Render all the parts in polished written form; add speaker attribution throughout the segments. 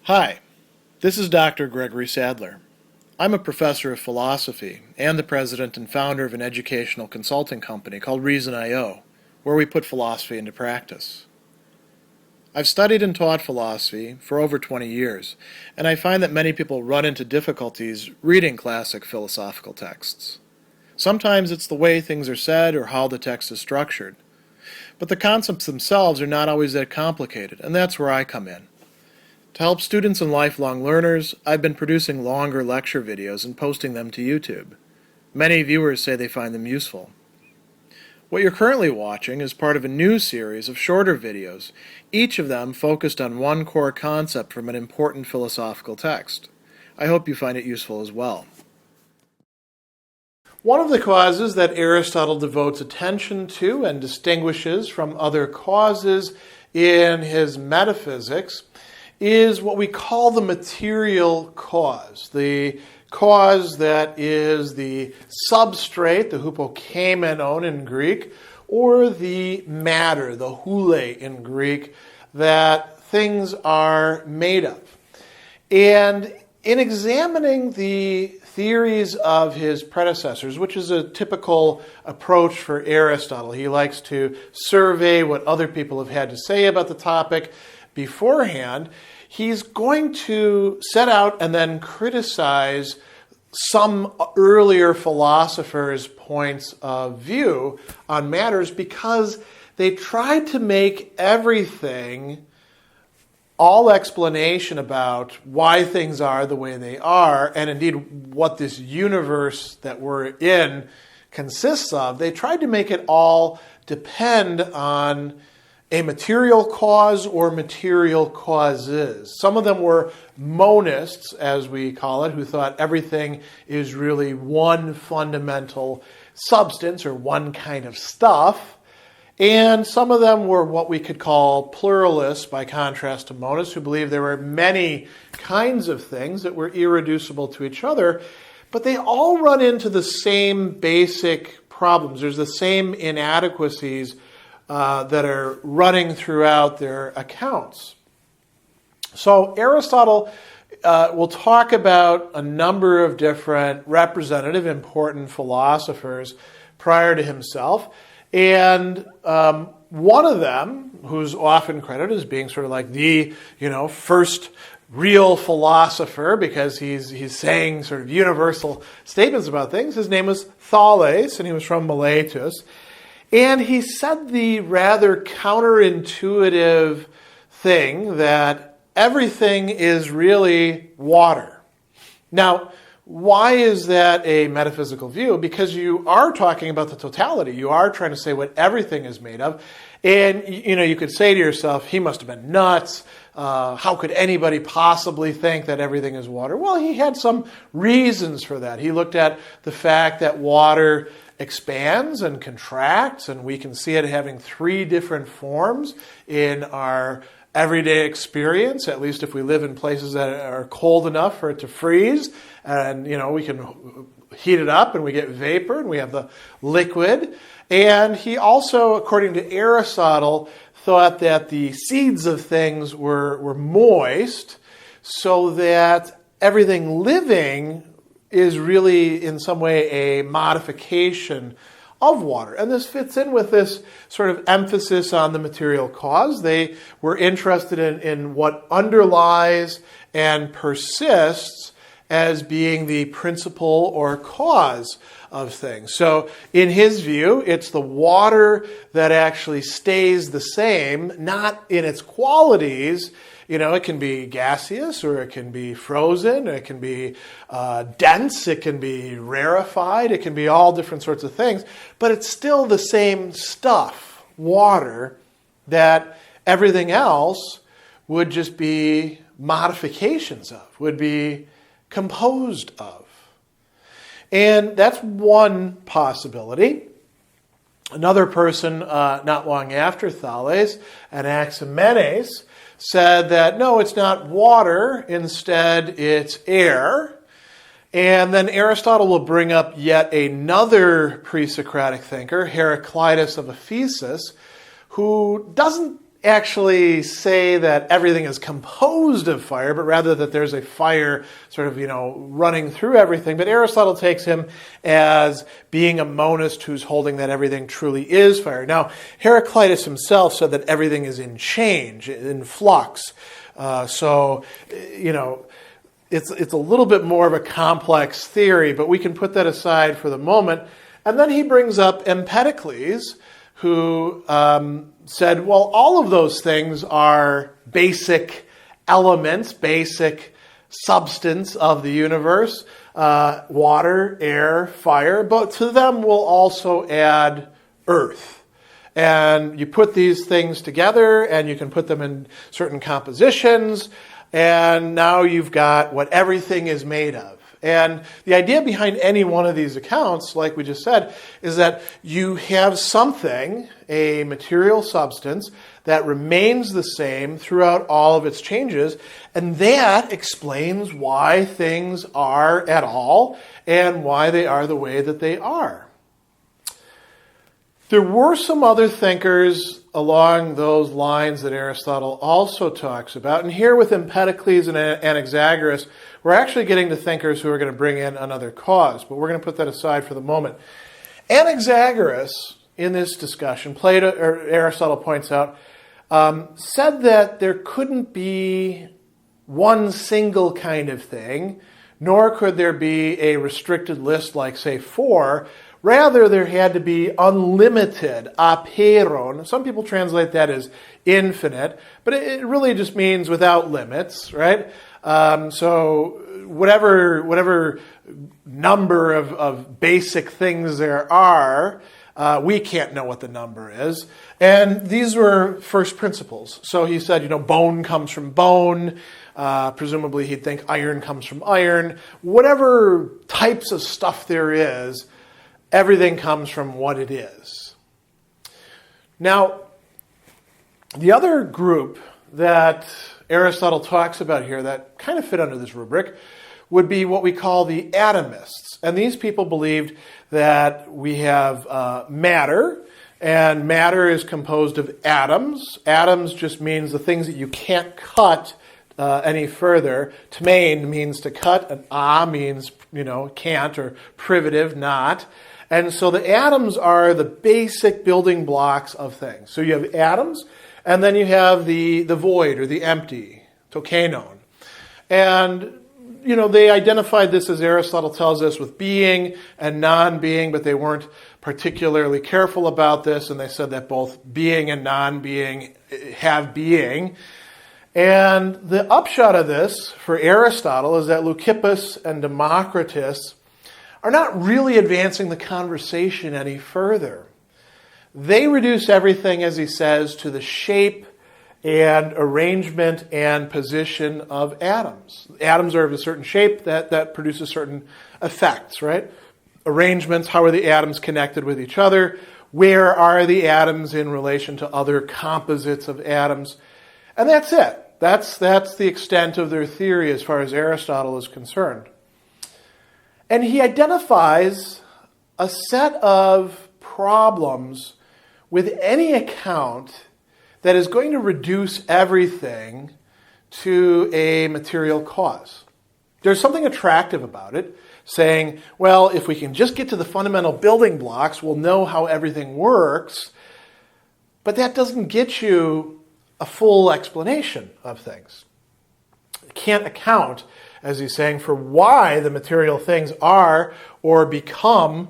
Speaker 1: Hi, this is Dr. Gregory Sadler. I'm a professor of philosophy and the president and founder of an educational consulting company called Reason.io, where we put philosophy into practice. I've studied and taught philosophy for over 20 years, and I find that many people run into difficulties reading classic philosophical texts. Sometimes it's the way things are said or how the text is structured. But the concepts themselves are not always that complicated, and that's where I come in. To help students and lifelong learners, I've been producing longer lecture videos and posting them to YouTube. Many viewers say they find them useful. What you're currently watching is part of a new series of shorter videos, each of them focused on one core concept from an important philosophical text. I hope you find it useful as well. One of the causes that Aristotle devotes attention to and distinguishes from other causes in his Metaphysics is what we call the material cause. The cause that is the substrate, the hypokeimenon in Greek, or the matter, the houle in Greek, that things are made of. And in examining the theories of his predecessors, which is a typical approach for Aristotle, he likes to survey what other people have had to say about the topic beforehand. He's going to set out and then criticize some earlier philosophers' points of view on matters because they tried to make everything, all explanation about why things are the way they are, and indeed what this universe that we're in consists of. They tried to make it all depend on a material cause or material causes. Some of them were monists, as we call it, who thought everything is really one fundamental substance or one kind of stuff. And some of them were what we could call pluralists, by contrast to monists, who believed there were many kinds of things that were irreducible to each other, but they all run into the same basic problems. There's the same inadequacies that are running throughout their accounts. So Aristotle will talk about a number of different representative, important philosophers prior to himself, and one of them, who's often credited as being sort of like the first real philosopher, because he's saying sort of universal statements about things, his name was Thales, and he was from Miletus. And he said the rather counterintuitive thing that everything is really water. Now, why is that a metaphysical view? Because you are talking about the totality. You are trying to say what everything is made of. And you could say to yourself, he must have been nuts. How could anybody possibly think that everything is water? Well, he had some reasons for that. He looked at the fact that water expands and contracts, and we can see it having three different forms in our everyday experience, at least if we live in places that are cold enough for it to freeze. And, we can heat it up and we get vapor and we have the liquid. And he also, according to Aristotle, thought that the seeds of things were moist, so that everything living is really in some way a modification of water. And this fits in with this sort of emphasis on the material cause. They were interested in what underlies and persists as being the principle or cause of things. So in his view, it's the water that actually stays the same, not in its qualities. It can be gaseous, or it can be frozen, it can be dense, it can be rarefied, it can be all different sorts of things, but it's still the same stuff, water, that everything else would just be modifications of, would be composed of. And that's one possibility. Another person, not long after Thales, Anaximenes, said that no, it's not water, instead it's air. And then Aristotle will bring up yet another pre-Socratic thinker, Heraclitus of Ephesus, who doesn't actually say that everything is composed of fire, but rather that there's a fire sort of, running through everything. But Aristotle takes him as being a monist who's holding that everything truly is fire. Now, Heraclitus himself said that everything is in change, in flux. It's a little bit more of a complex theory, but we can put that aside for the moment. And then he brings up Empedocles, who said, well, all of those things are basic elements, basic substance of the universe, water, air, fire, but to them we'll also add earth. And you put these things together and you can put them in certain compositions, and now you've got what everything is made of. And the idea behind any one of these accounts, like we just said, is that you have something, a material substance, that remains the same throughout all of its changes, and that explains why things are at all and why they are the way that they are. There were some other thinkers along those lines that Aristotle also talks about. And here with Empedocles and Anaxagoras, we're actually getting to thinkers who are going to bring in another cause. But we're going to put that aside for the moment. Anaxagoras, in this discussion, Aristotle points out, said that there couldn't be one single kind of thing, nor could there be a restricted list like, say, 4. Rather, there had to be unlimited, apeiron. Some people translate that as infinite, but it really just means without limits, right? So whatever number of basic things there are, we can't know what the number is. And these were first principles. So he said, bone comes from bone. Presumably he'd think iron comes from iron. Whatever types of stuff there is, everything comes from what it is. Now, the other group that Aristotle talks about here that kind of fit under this rubric would be what we call the Atomists. And these people believed that we have matter, and matter is composed of atoms. Atoms just means the things that you can't cut any further. Tmain means to cut, and means, can't, or privative, not. And so the atoms are the basic building blocks of things. So you have atoms, and then you have the void or the empty, tokenon. And, they identified this, as Aristotle tells us, with being and non-being, but they weren't particularly careful about this, and they said that both being and non-being have being. And the upshot of this for Aristotle is that Leucippus and Democritus are not really advancing the conversation any further. They reduce everything, as he says, to the shape and arrangement and position of atoms. Atoms are of a certain shape that produces certain effects, right? Arrangements, how are the atoms connected with each other? Where are the atoms in relation to other composites of atoms? And that's it. That's the extent of their theory as far as Aristotle is concerned. And he identifies a set of problems with any account that is going to reduce everything to a material cause. There's something attractive about it, saying, well, if we can just get to the fundamental building blocks, we'll know how everything works. But that doesn't get you a full explanation of things. It can't account, as he's saying, for why the material things are or become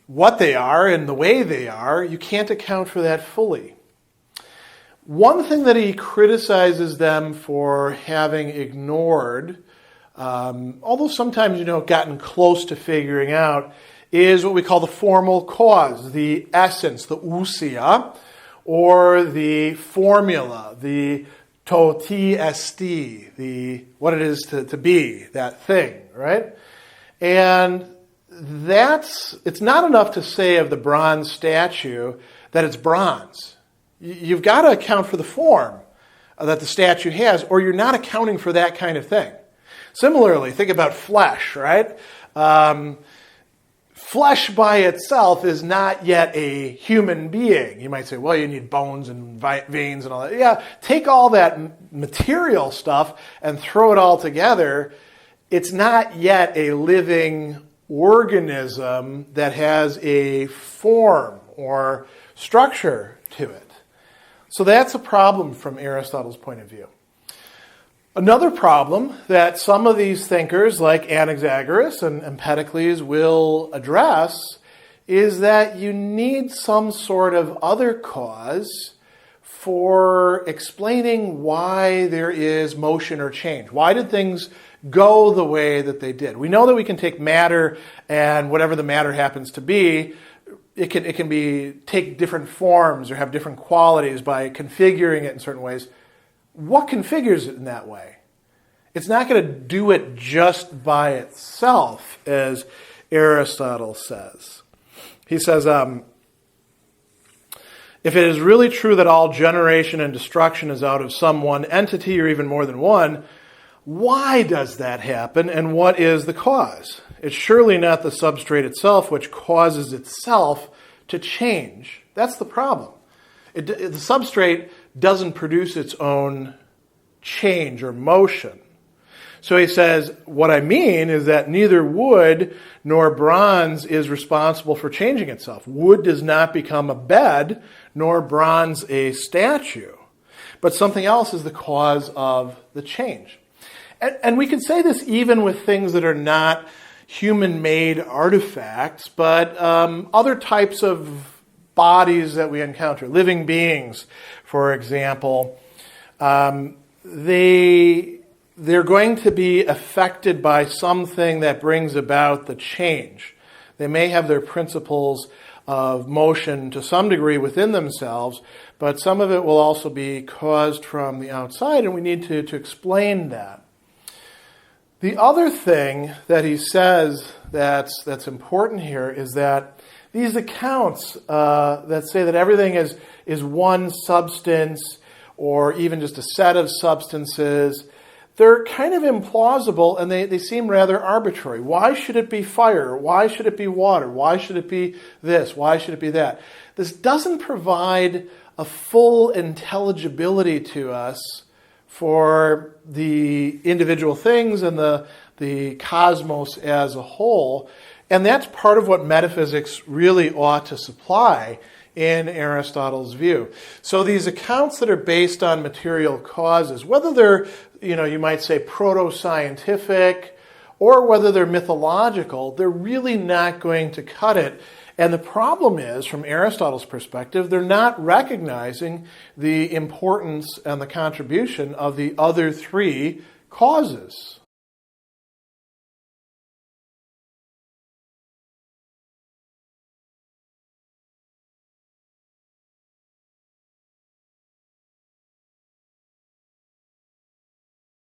Speaker 1: what they are and the way they are. You can't account for that fully. One thing that he criticizes them for having ignored, although sometimes, gotten close to figuring out, is what we call the formal cause, the essence, the ousia, or the formula, the to ti esti, what it is to be, that thing, right? And it's not enough to say of the bronze statue that it's bronze. You've got to account for the form that the statue has, or you're not accounting for that kind of thing. Similarly, think about flesh, right? flesh by itself is not yet a human being. You might say, well, you need bones and veins and all that. Yeah, take all that material stuff and throw it all together. It's not yet a living organism that has a form or structure to it. So that's a problem from Aristotle's point of view. Another problem that some of these thinkers, like Anaxagoras and Empedocles, will address is that you need some sort of other cause for explaining why there is motion or change. Why did things go the way that they did? We know that we can take matter, and whatever the matter happens to be, it can take different forms or have different qualities by configuring it in certain ways. What configures it in that way? It's not going to do it just by itself, as Aristotle says. He says, if it is really true that all generation and destruction is out of some one entity or even more than one, why does that happen and what is the cause? It's surely not the substrate itself which causes itself to change. That's the problem. The substrate doesn't produce its own change or motion. So he says, what I mean is that neither wood nor bronze is responsible for changing itself. Wood does not become a bed, nor bronze a statue. But something else is the cause of the change. And we can say this even with things that are not human-made artifacts, but other types of bodies that we encounter, living beings, for example, they're going to be affected by something that brings about the change. They may have their principles of motion to some degree within themselves, but some of it will also be caused from the outside, and we need to explain that. The other thing that he says that's important here is that these accounts that say that everything is one substance or even just a set of substances, they're kind of implausible and they seem rather arbitrary. Why should it be fire? Why should it be water? Why should it be this? Why should it be that? This doesn't provide a full intelligibility to us for the individual things and the cosmos as a whole. And that's part of what metaphysics really ought to supply in Aristotle's view. So these accounts that are based on material causes, whether they're, you might say proto-scientific or whether they're mythological, they're really not going to cut it. And the problem is, from Aristotle's perspective, they're not recognizing the importance and the contribution of the other three causes.